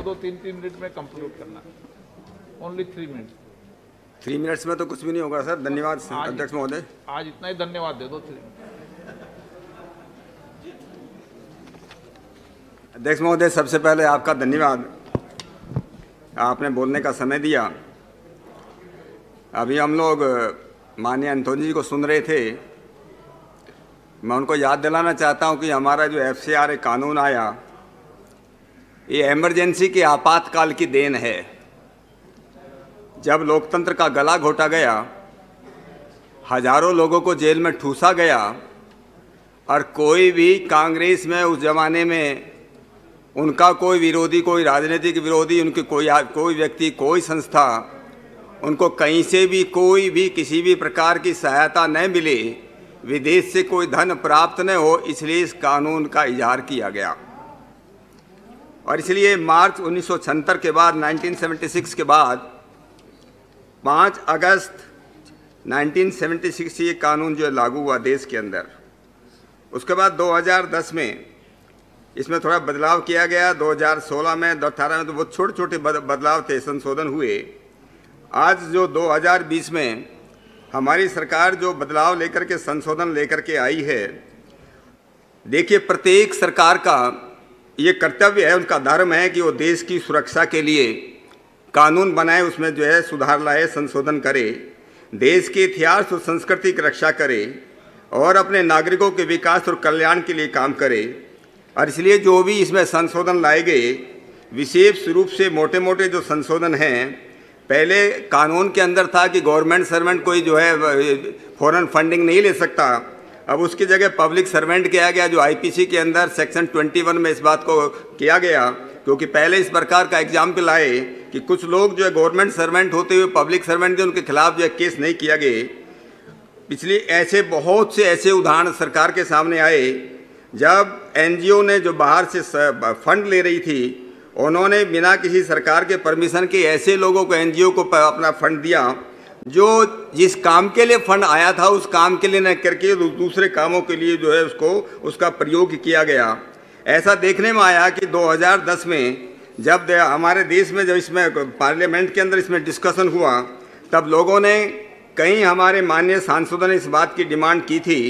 2-2, 3-3 minute में conclude करना, only 3 minute. 3 minutes में तो कुछ भी नहीं होगा सर। धन्यवाद अध्यक्ष महोदय। आज इतना ही धन्यवाद दे दो। 3 अध्यक्ष महोदय, सबसे पहले आपका धन्यवाद, आपने बोलने का समय दिया। अभी हम लोग माननीय एंथोनी जी को सुन रहे थे। मैं उनको याद दिलाना चाहता हूं कि हमारा जो FCRA कानून आया, ये इमरजेंसी के आपातकाल की देन है। जब लोकतंत्र का गला घोटा गया, हजारों लोगों को जेल में ठूसा गया और कोई भी कांग्रेस में उस जमाने में उनका कोई विरोधी, कोई राजनीतिक विरोधी, उनकी कोई व्यक्ति, कोई संस्था, उनको कहीं से भी कोई भी किसी भी प्रकार की सहायता न मिले, विदेश से कोई धन प्राप्त न हो, इसलिए इस कानून का इजहार किया गया। और इसलिए मार्च 1976 के बाद, 1976 के बाद 5 अगस्त 1976 से ये कानून जो लागू हुआ देश के अंदर। उसके बाद 2010 में इसमें थोड़ा बदलाव किया गया। 2016 में, 2018 में तो बहुत छोटे छोटे बदलाव थे, संशोधन हुए। आज जो 2020 में हमारी सरकार जो बदलाव लेकर के, संशोधन लेकर के आई है, देखिए प्रत्येक सरकार का ये कर्तव्य है, उनका धर्म है कि वो देश की सुरक्षा के लिए कानून बनाए, उसमें जो है सुधार लाए, संशोधन करे, देश के इतिहास और संस्कृति की रक्षा करे और अपने नागरिकों के विकास और कल्याण के लिए काम करे। और इसलिए जो भी इसमें संशोधन लाए गए, विशेष रूप से मोटे मोटे जो संशोधन हैं, पहले कानून के अंदर था कि गवर्नमेंट सर्वेंट कोई जो है फॉरेन फंडिंग नहीं ले सकता। अब उसकी जगह पब्लिक सर्वेंट किया गया, जो IPC के अंदर सेक्शन 21 में इस बात को किया गया, क्योंकि पहले इस प्रकार का एग्जाम्पल आए कि कुछ लोग जो है गवर्नमेंट सर्वेंट होते हुए पब्लिक सर्वेंट थे, उनके खिलाफ जो है केस नहीं किया गया। पिछले ऐसे बहुत से ऐसे उदाहरण सरकार के सामने आए, जब NGO ने जो बाहर से फंड ले रही थी, उन्होंने बिना किसी सरकार के परमिशन के ऐसे लोगों को, NGO को अपना फंड दिया जो जिस काम के लिए फंड आया था उस काम के लिए न करके दूसरे कामों के लिए जो है उसका प्रयोग किया गया। ऐसा देखने में आया कि 2010 में जब हमारे देश में, जब इसमें पार्लियामेंट के अंदर इसमें डिस्कशन हुआ, तब लोगों ने, कई हमारे माननीय सांसदों ने इस बात की डिमांड की थी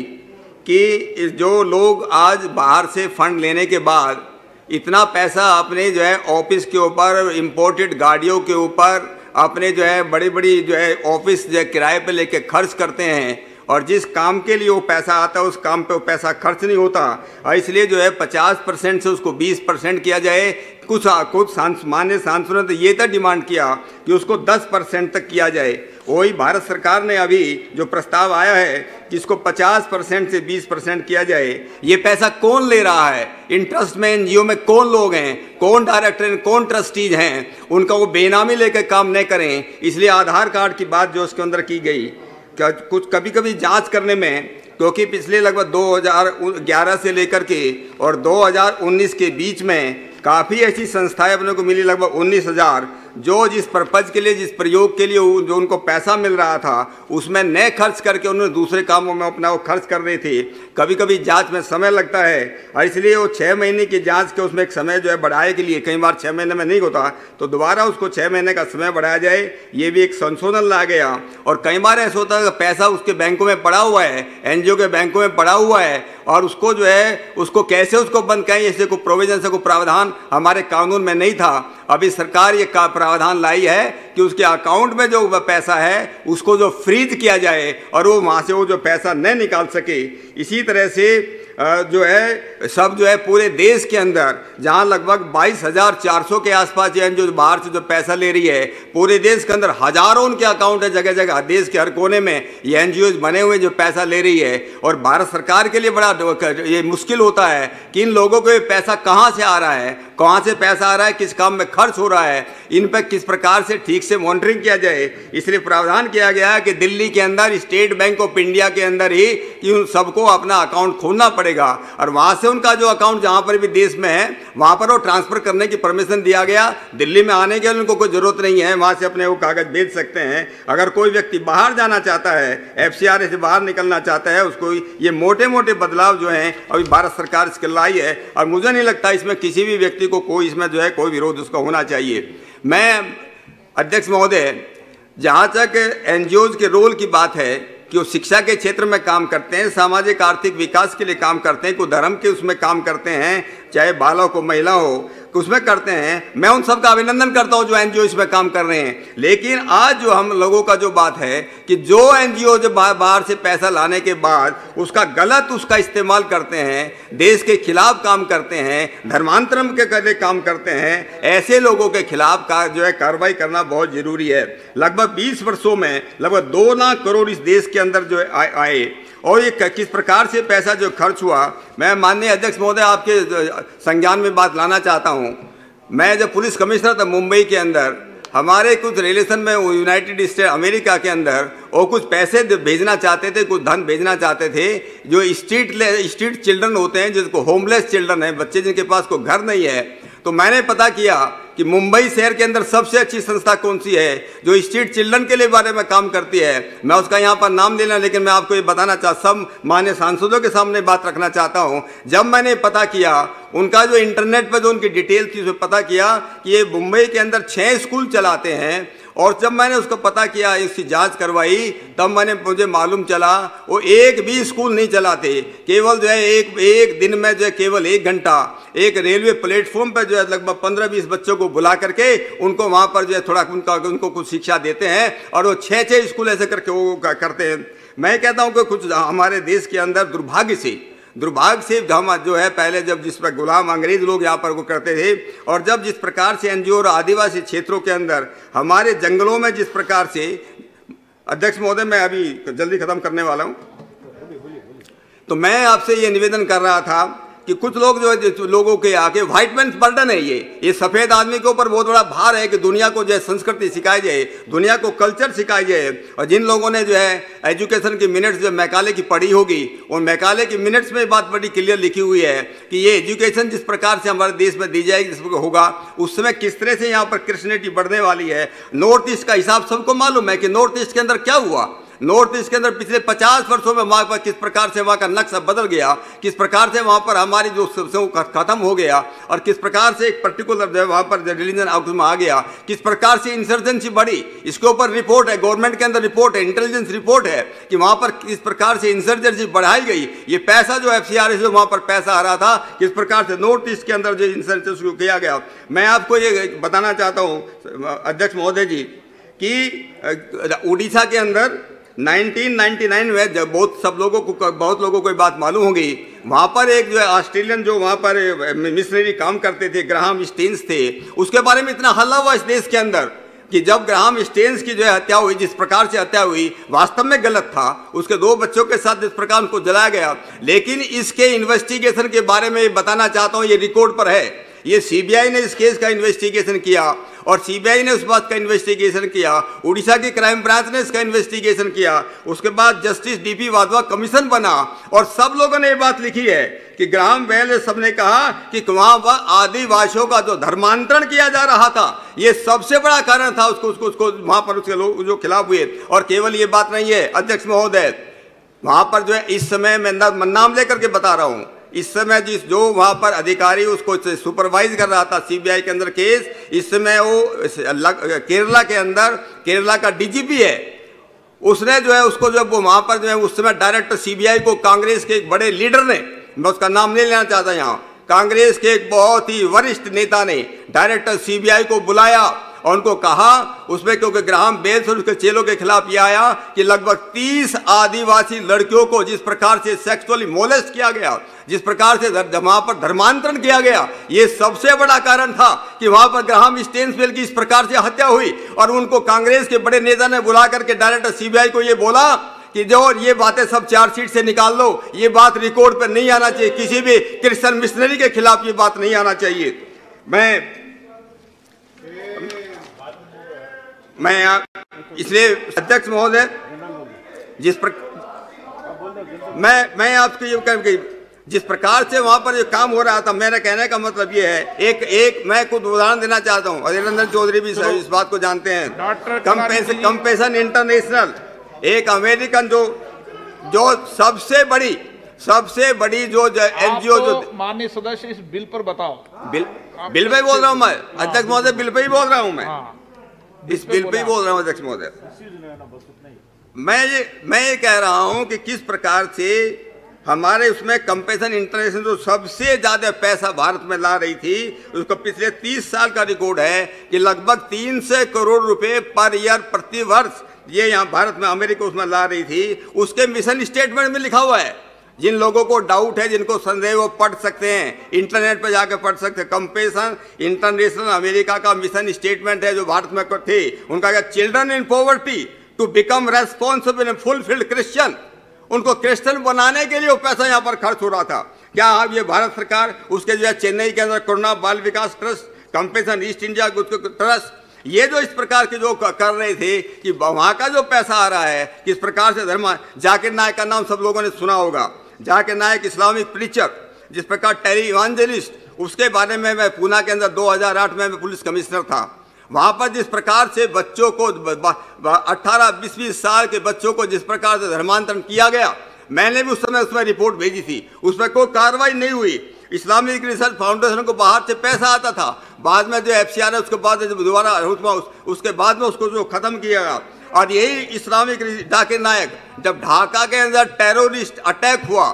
कि जो लोग आज बाहर से फंड लेने के बाद इतना पैसा अपने जो है ऑफिस के ऊपर, इंपोर्टेड गाड़ियों के ऊपर, अपने जो है बड़ी बड़ी जो है ऑफिस जो है किराए पे लेके खर्च करते हैं, और जिस काम के लिए वो पैसा आता है उस काम पे वो पैसा खर्च नहीं होता, और इसलिए जो है 50% से उसको 20% किया जाए। कुछ माननीय सांसदों ने तो ये तक डिमांड किया कि उसको 10% तक किया जाए। वही भारत सरकार ने अभी जो प्रस्ताव आया है कि इसको 50% से 20% किया जाए। ये पैसा कौन ले रहा है? इन ट्रस्ट में, NGO में कौन लोग हैं, कौन डायरेक्टर हैं, कौन ट्रस्टीज हैं? उनका वो बेनामी लेकर काम न करें। इसलिए आधार कार्ड की बात जो उसके अंदर की गई, क्या कुछ कभी कभी जांच करने में, क्योंकि पिछले लगभग 2011 से लेकर के और 2019 के बीच में काफ़ी ऐसी संस्थाएं अपने को मिली, लगभग 19,000, जो जिस पर्पज़ के लिए, जिस प्रयोग के लिए जो उनको पैसा मिल रहा था उसमें न खर्च करके उन्होंने दूसरे कामों में अपना वो खर्च कर रहे थे। कभी कभी जांच में समय लगता है, और इसलिए वो 6 महीने की जांच के उसमें एक समय जो है बढ़ाए के लिए, कई बार 6 महीने में नहीं होता तो दोबारा उसको 6 महीने का समय बढ़ाया जाए, ये भी एक संशोधन लाया गया। और कई बार ऐसा होता है कि पैसा उसके बैंकों में पड़ा हुआ है, NGO के बैंकों में पड़ा हुआ है, और उसको जो है उसको कैसे उसको बंद करें, ऐसे कोई प्रोविजन से कोई प्रावधान हमारे कानून में नहीं था। अभी सरकार ये प्रावधान लाई है कि उसके अकाउंट में जो पैसा है उसको जो फ्रीज किया जाए और वो वहाँ से वो जो पैसा न निकाल सके। इसी तरह से जो है सब जो है पूरे देश के अंदर, जहाँ लगभग 22,400 के आसपास जो बाहर से जो पैसा ले रही है, पूरे देश के अंदर हजारों उनके अकाउंट है, जगह जगह देश के हर कोने में ये NGOs बने हुए जो पैसा ले रही है। और भारत सरकार के लिए बड़ा ये मुश्किल होता है कि इन लोगों को ये पैसा कहाँ से आ रहा है, कहाँ से पैसा आ रहा है, किस काम में खर्च हो रहा है, इन पर किस प्रकार से ठीक से मॉनिटरिंग किया जाए। इसलिए प्रावधान किया गया है कि दिल्ली के अंदर, स्टेट बैंक ऑफ इंडिया के अंदर ही उन सबको अपना अकाउंट खोलना पड़ेगा। पड़ेगा और वहाँ से उनका जो अकाउंट जहाँ पर भी देश में है वहाँ पर वो ट्रांसफ़र करने की परमिशन दिया गया। दिल्ली में आने के लिए उनको कोई ज़रूरत नहीं है, वहाँ से अपने वो कागज़ भेज सकते हैं। अगर कोई व्यक्ति बाहर जाना चाहता है, FCRA से बाहर निकलना चाहता है, उसको ये मोटे मोटे बदलाव जो हैं अभी भारत सरकार इसके लाई है और मुझे नहीं लगता इसमें किसी भी व्यक्ति को कोई इसमें जो है कोई विरोध उसका होना चाहिए। मैं अध्यक्ष महोदय, जहाँ तक NGOs के रोल की बात है कि वो शिक्षा के क्षेत्र में काम करते हैं, सामाजिक आर्थिक विकास के लिए काम करते हैं, कोई धर्म के उसमें काम करते हैं, चाहे बालक हो महिला हो उसमें करते हैं, मैं उन सब का अभिनंदन करता हूं जो NGO इसमें काम कर रहे हैं। लेकिन आज जो हम लोगों का जो बात है कि जो NGO जो बाहर से पैसा लाने के बाद उसका गलत उसका इस्तेमाल करते हैं, देश के खिलाफ काम करते हैं, धर्मांतरण के लिए काम करते हैं, ऐसे लोगों के खिलाफ का जो है कार्रवाई करना बहुत जरूरी है। लगभग 20 वर्षों में लगभग 2 लाख करोड़ इस देश के अंदर जो आए और ये किस प्रकार से पैसा जो खर्च हुआ, मैं माननीय अध्यक्ष महोदय आपके संज्ञान में बात लाना चाहता हूँ। मैं जब पुलिस कमिश्नर था मुंबई के अंदर, हमारे कुछ रिलेशन में यूनाइटेड स्टेट अमेरिका के अंदर वो कुछ पैसे भेजना चाहते थे, कुछ धन भेजना चाहते थे, जो स्ट्रीट चिल्ड्रन होते हैं, जिसको होमलेस चिल्ड्रन है, बच्चे जिनके पास कोई घर नहीं है। तो मैंने पता किया कि मुंबई शहर के अंदर सबसे अच्छी संस्था कौन सी है जो स्ट्रीट चिल्ड्रन के लिए बारे में काम करती है। मैं उसका यहाँ पर नाम लेना, लेकिन मैं आपको ये बताना सब माननीय सांसदों के सामने बात रखना चाहता हूँ। जब मैंने पता किया उनका जो इंटरनेट पर जो उनकी डिटेल थी उसमें पता किया कि ये मुंबई के अंदर 6 स्कूल चलाते हैं। और जब मैंने उसको पता किया, इसकी जांच करवाई, तब मुझे मालूम चला वो एक भी स्कूल नहीं चलाते। केवल जो है एक दिन में जो है केवल 1 घंटा एक रेलवे प्लेटफॉर्म पर जो है लगभग 15-20 बच्चों को बुला करके उनको वहाँ पर जो है थोड़ा उनको कुछ शिक्षा देते हैं और वो 6 स्कूल ऐसे करके वो करते हैं। मैं कहता हूँ कि कुछ हमारे देश के अंदर दुर्भाग्य से हम जो है पहले जब जिस पर गुलाम अंग्रेज लोग यहाँ पर वो करते थे और जब जिस प्रकार से NGO और आदिवासी क्षेत्रों के अंदर हमारे जंगलों में जिस प्रकार से, अध्यक्ष महोदय मैं अभी जल्दी खत्म करने वाला हूँ, तो मैं आपसे ये निवेदन कर रहा था कि कुछ लोग जो लोगों के आके व्हाइट मैन बर्डन है, ये सफ़ेद आदमी के ऊपर बहुत बड़ा भार है कि दुनिया को जो है संस्कृति सिखाई जाए, दुनिया को कल्चर सिखाई जाए। और जिन लोगों ने जो है एजुकेशन की मिनट्स जो मैकाले की पढ़ी होगी, उन मैकाले की मिनट्स में बात बड़ी क्लियर लिखी हुई है कि ये एजुकेशन जिस प्रकार से हमारे देश में दी जाएगी, जिस होगा उस समय किस तरह से यहाँ पर क्रिश्चियनिटी बढ़ने वाली है। नॉर्थ ईस्ट का हिसाब सबको मालूम है कि नॉर्थ ईस्ट के अंदर क्या हुआ। नॉर्थ ईस्ट के अंदर पिछले 50 वर्षों में वहाँ पर किस प्रकार से वहाँ का नक्शा बदल गया, किस प्रकार से वहाँ पर हमारी जो खत्म हो गया और किस प्रकार से एक पर्टिकुलर जो वहाँ पर रिलीजन में आ गया, किस प्रकार से इंसर्जेंसी बढ़ी। इसके ऊपर रिपोर्ट है, गवर्नमेंट के अंदर रिपोर्ट है, इंटेलिजेंस रिपोर्ट है कि वहाँ पर किस प्रकार से इंसर्जेंसी बढ़ाई गई। ये पैसा जो FCRA से वहाँ पर पैसा आ रहा था, किस प्रकार से नॉर्थ ईस्ट के अंदर जो इंसर्जेंसी को किया गया। मैं आपको ये बताना चाहता हूँ अध्यक्ष महोदय जी कि उड़ीसा के अंदर 1999 में जब बहुत लोगों को बात मालूम होगी, वहाँ पर एक जो है ऑस्ट्रेलियन जो वहाँ पर मिशनरी काम करते थे, ग्राहम स्टेन्स थे, उसके बारे में इतना हल्ला हुआ इस देश के अंदर कि जब ग्राहम स्टेन्स की जो है हत्या हुई, जिस प्रकार से हत्या हुई वास्तव में गलत था। उसके 2 बच्चों के साथ जिस प्रकार उनको जलाया गया, लेकिन इसके इन्वेस्टिगेशन के बारे में बताना चाहता हूँ, ये रिकॉर्ड पर है। ये CBI ने इस केस का इन्वेस्टिगेशन किया और CBI ने उस बात का इन्वेस्टिगेशन किया, उड़ीसा की क्राइम ब्रांच ने इसका इन्वेस्टिगेशन किया, उसके बाद जस्टिस DP वाधवा कमीशन बना और सब लोगों ने ये बात लिखी है कि ग्राहम बेल सबने कहा कि वहाँ पर आदिवासियों का जो धर्मांतरण किया जा रहा था, ये सबसे बड़ा कारण था उसको वहाँ पर उसके लोग जो खिलाफ हुए। और केवल ये बात नहीं है अध्यक्ष महोदय, वहाँ पर जो है इस समय मैं नाम लेकर के बता रहा हूँ, इस समय जो वहाँ पर अधिकारी उसको सुपरवाइज कर रहा था CBI के अंदर केस, इस समय वो केरला के अंदर केरला का DGP है, उसने जो है उसको जब वो वहाँ पर जो है उस समय डायरेक्टर CBI को कांग्रेस के एक बड़े लीडर ने, मैं उसका नाम नहीं लेना चाहता यहाँ, कांग्रेस के एक बहुत ही वरिष्ठ नेता ने डायरेक्टर CBI को बुलाया और उनको कहा उसमें, क्योंकि ग्राहम बेल और उसके चेलों के खिलाफ यह आया कि लगभग 30 आदिवासी लड़कियों को जिस प्रकार से सेक्सुअली मोलेस्ट किया गया, जिस प्रकार से वहां पर धर्मांतरण किया गया, ये सबसे बड़ा कारण था कि वहां पर ग्राहम स्टेन्सवेल की इस प्रकार से हत्या हुई। और उनको कांग्रेस के बड़े नेता ने बुला करके डायरेक्टर CBI को ये बोला कि जो ये बातें सब चार्जशीट से निकाल लो, ये बात रिकॉर्ड पर नहीं आना चाहिए, किसी भी क्रिश्चियन मिशनरी के खिलाफ ये बात नहीं आना चाहिए। मैं इसलिए अध्यक्ष महोदय मैं आपको ये जिस प्रकार से वहां पर जो काम हो रहा था, मेरे कहने का मतलब ये है, एक मैं कुछ उदाहरण देना चाहता हूं, अजय नंदन चौधरी भी इस बात को जानते हैं। कंपेशन इंटरनेशनल एक अमेरिकन जो सबसे बड़ी जो एनजीओ जो माननीय सदस्य इस बिल पर बताओ। बिल पे बोल रहा हूं मैं, अध्यक्ष महोदय, बिल पे ही बोल रहा हूं मैं। इस बिल पे ही बोल रहा हूं अध्यक्ष महोदय। मैं ये कह रहा हूं कि किस प्रकार से हमारे उसमें कंपेशन इंटरनेशनल जो सबसे ज्यादा पैसा भारत में ला रही थी, उसका पिछले 30 साल का रिकॉर्ड है कि लगभग 300 करोड़ रुपए पर ईयर प्रति वर्ष ये यहाँ भारत में अमेरिका उसमें ला रही थी। उसके मिशन स्टेटमेंट में लिखा हुआ है। जिन लोगों को डाउट है, जिनको संदेह, वो पढ़ सकते हैं, इंटरनेट पर जाकर पढ़ सकते हैं। कंपेशन इंटरनेशनल अमेरिका का मिशन स्टेटमेंट है जो भारत में थे। उनका क्या, children in poverty to become responsible and fulfilled Christian, उनको क्रिश्चियन बनाने के लिए वो पैसा यहाँ पर खर्च हो रहा था। क्या अब ये भारत सरकार उसके जो है चेन्नई के अंदर Karuna Bal Vikas trust, compassion east India trust, ये जो इस प्रकार के जो कर रहे थे कि वहाँ का जो पैसा आ रहा है, किस प्रकार से धर्म, जाकिर नायक का नाम सब लोगों ने सुना होगा। जाकिर नायक इस्लामिक प्रीचर, जिस प्रकार टेली इवांजेलिस्ट, उसके बारे में मैं पूना के अंदर 2008 में मैं पुलिस कमिश्नर था। वहाँ पर जिस प्रकार से बच्चों को 18-20 साल के बच्चों को जिस प्रकार से धर्मांतरण किया गया, मैंने भी उस समय उसमें रिपोर्ट भेजी थी, उस पर कोई कार्रवाई नहीं हुई। इस्लामिक रिसर्च फाउंडेशन को बाहर से पैसा आता था, बाद में जो FCR है उसके बाद जब दोबारा उसके बाद में उसको जो खत्म किया गया। और यही इस्लामिक जाकिर नायक, जब ढाका के अंदर टेररिस्ट अटैक हुआ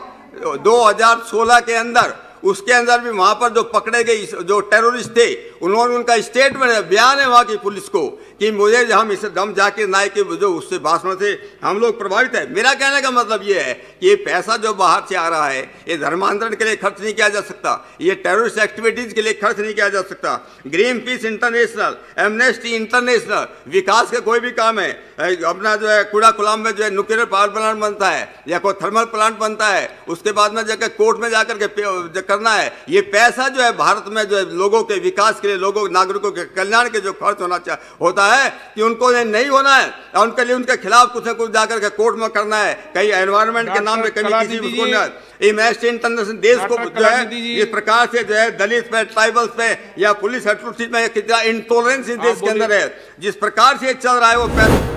2016 के अंदर, उसके अंदर भी वहां पर जो पकड़े गए जो टेररिस्ट थे, उन्होंने उनका स्टेटमेंट बयान है वहां की पुलिस को कि मुझे हम इस दम जाकिर नायक के जो उससे भाषण से हम लोग प्रभावित है। मेरा कहने का मतलब ये है कि ये पैसा जो बाहर से आ रहा है, ये धर्मांतरण के लिए खर्च नहीं किया जा सकता, ये टेररिस्ट एक्टिविटीज के लिए खर्च नहीं किया जा सकता। Greenpeace International, Amnesty International, विकास का कोई भी काम है, अपना जो है कूड़ा कुलाम में जो है न्यूक्लियर पावर प्लांट बनता है या कोई थर्मल प्लांट बनता है, उसके बाद में जाकर कोर्ट में जाकर के करना है। ये पैसा जो है भारत में जो है लोगों के विकास के लिए, लोगों नागरिकों के कल्याण के जो खर्च होता है कि उनको नहीं होना है, और उनके लिए उनके खिलाफ कुछ न कुछ जाकर के कोर्ट में करना है, कहीं एनवायरनमेंट के नाम पे कहीं किसी को इंटरनेशनल देश को जो है इस प्रकार से जो है दलित पे, ट्राइबल्स पे या पुलिस एट्रोसिटी में कितना इंटॉलरेंस इस देश के अंदर है, जिस प्रकार से चल रहा है वो पैसा